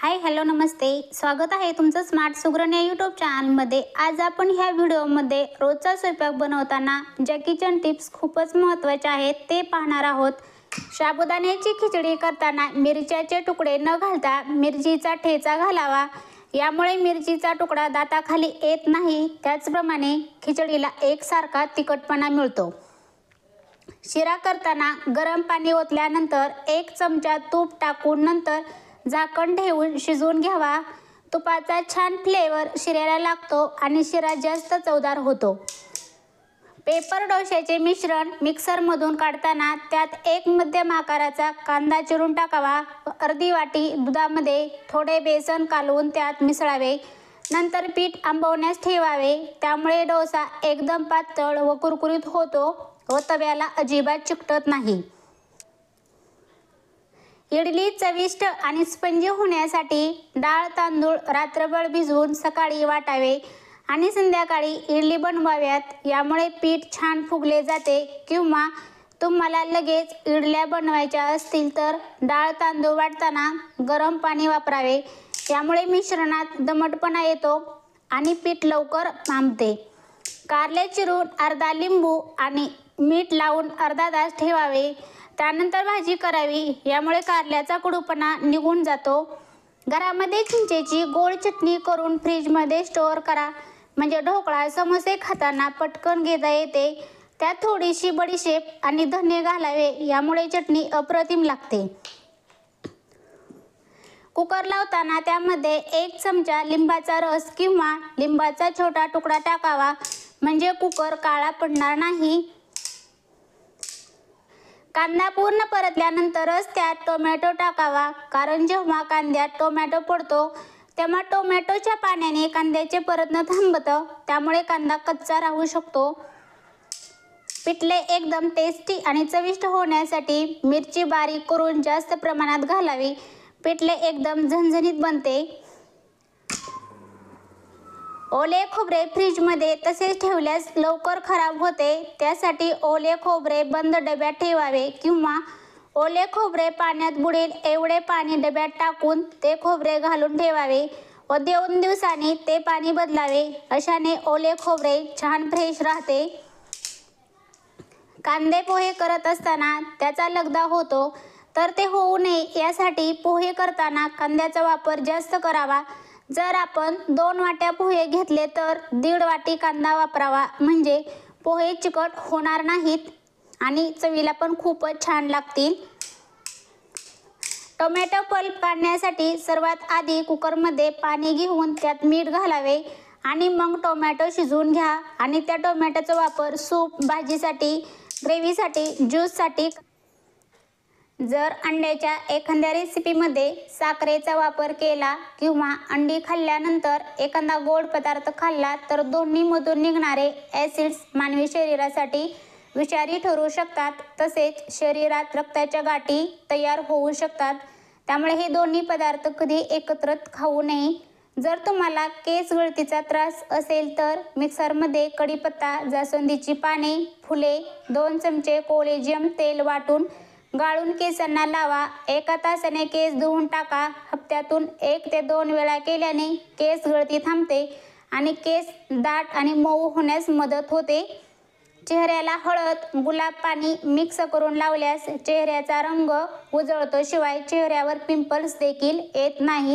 Hi hello नमस्ते, स्वागत आहे तुमचं स्मार्ट सुगरण या यूट्यूब चॅनलमध्ये। आज आपण ह्या व्हिडिओमध्ये रोजचा स्वयंपाक बनवताना ज्या किचन टिप्स खूपच महत्त्वाच्या आहेत ते पाहणार आहोत। साबुदाण्याची खिचडी करताना मिरच्याचे तुकडे न घालता मिरचीचा ठेचा घालावा, यामुळे मिरचीचा तुकडा दाताखाली येत नाही। त्याचप्रमाणे खिचडीला एकसारखा तिखटपणा मिळतो। शिरा करताना गरम पाणी ओतल्यानंतर 1 चमचा तूप टाकून नंतर झाकण ठेवून शिजवून घ्यावा। तुपाचा छान फ्लेवर शिऱ्याला लागतो आणि शिरा जास्त चवदार होतो। पेपर डोश्याचे मिश्रण मिक्सरमधून काढताना त्यात 1 मध्यम आकाराचा कांदा चिरून टाकावा। अर्धी वाटी दुधामध्ये थोडे बेसन कालवून त्यात मिसळावे। नंतर पीठ आंबवण्यास ठेवावे, त्यामुळे डोसा एकदम पातळ व कुरकुरीत होतो व तव्याला अजिबात चिकटत नाही। इडली चविष्ट आणि स्पंजी होण्यासाठी डाळ तांदूळ रात्रभर भिजवून सकाळी वाटावे आणि संध्याकाळी इडली बनवाव्यात, यामुळे पीठ छान फुगले जाते। किंवा तुम्हाला लगेच इडल्या बनवायच्या असतील तर डाळ तांदूळ वाटताना गरम पाणी वापरावे, यामुळे मिश्रणात दमटपणा येतो आणि पीठ लवकर मांबते। कारले चिरून अर्धा लिंबू आणि मीठ लावून अर्धा तास ठेवावे, त्यानंतर भाजी करावी, यामुळे कारल्याचा कडूपणा निघून जातो। घरामध्ये चिंचेची गोड चटणी करून फ्रीजमध्ये स्टोअर करा, म्हणजे ढोकळा समोसे खाताना पटकन घेता येते। त्यात थोडीशी बडीशेप आणि धने घालावे, यामुळे चटणी अप्रतिम लागते। कुकर लावताना त्यामध्ये 1 चमचा लिंबाचा रस किंवा लिंबाचा छोटा तुकडा टाकावा, म्हणजे कुकर काळा पडणार नाही। कांदा पूर्ण परतल्यानंतरच त्यात टोमॅटो टाकावा, कारण जेव्हा कांद्यात टोमॅटो पडतो तेव्हा टोमॅटोच्या पाण्याने कांद्याचे परतणं थांबतं, त्यामुळे कांदा कच्चा राहू शकतो। पिठले एकदम टेस्टी आणि चविष्ट होण्यासाठी मिरची बारीक करून जास्त प्रमाणात घालावी, पिठले एकदम झणझणीत बनते। ओले खोबरे फ्रीजमध्ये तसेच ठेवल्यास लवकर खराब होते, त्यासाठी ओले खोबरे बंद डब्यात ठेवावे किंवा ओले खोबरे पाण्यात बुडेल एवढे पाणी डब्यात टाकून ते खोबरे घालून ठेवावे व 2 दिवसांनी ते पाणी बदलावे। अशाने ओले खोबरे छान फ्रेश राहते। कांदे पोहे करत असताना त्याचा लगदा होतो, तर ते होऊ नये यासाठी पोहे करताना कांद्याचा वापर जास्त करावा। जर आपण 2 वाट्या पोहे घेतले तर 1.5 वाटी कांदा वापरावा, म्हणजे पोहे चिकट होणार नाहीत आणि चवीला पण खूपच छान लागतील। टोमॅटो पल्प काढण्यासाठी सर्वात आधी कुकरमध्ये पाणी घेऊन त्यात मीठ घालावे आणि मग टोमॅटो शिजवून घ्या आणि त्या टोमॅटोचा वापर सूप, भाजीसाठी, ग्रेव्हीसाठी, ज्यूससाठी। जर अंड्याच्या एखाद्या रेसिपीमध्ये साखरेचा वापर केला किंवा अंडी खाल्ल्यानंतर एखादा गोड पदार्थ खाल्ला तर दोन्हीमधून निघणारे ॲसिड्स मानवी शरीरासाठी विषारी ठरू शकतात, तसेच शरीरात रक्ताच्या गाठी तयार होऊ शकतात। त्यामुळे हे दोन्ही पदार्थ कधी एकत्र खाऊ नये। जर तुम्हाला केस गळतीचा त्रास असेल तर मिक्सरमध्ये कढीपत्ता, जास्वंदीची पाने, फुले, 2 चमचे कोलेजियम तेल वाटून गाळून केसांना लावा। 1 तासाने केस धुवून टाका। हप्त्यातून 1 ते 2 वेळा केल्याने केस गळती थांबते आणि केस दाट आणि मऊ होण्यास मदत होते। चेहऱ्याला हळद, गुलाब पाणी मिक्स करून लावल्यास चेहऱ्याचा रंग उजळतो, शिवाय चेहऱ्यावर पिंपल्स देखील येत नाहीत।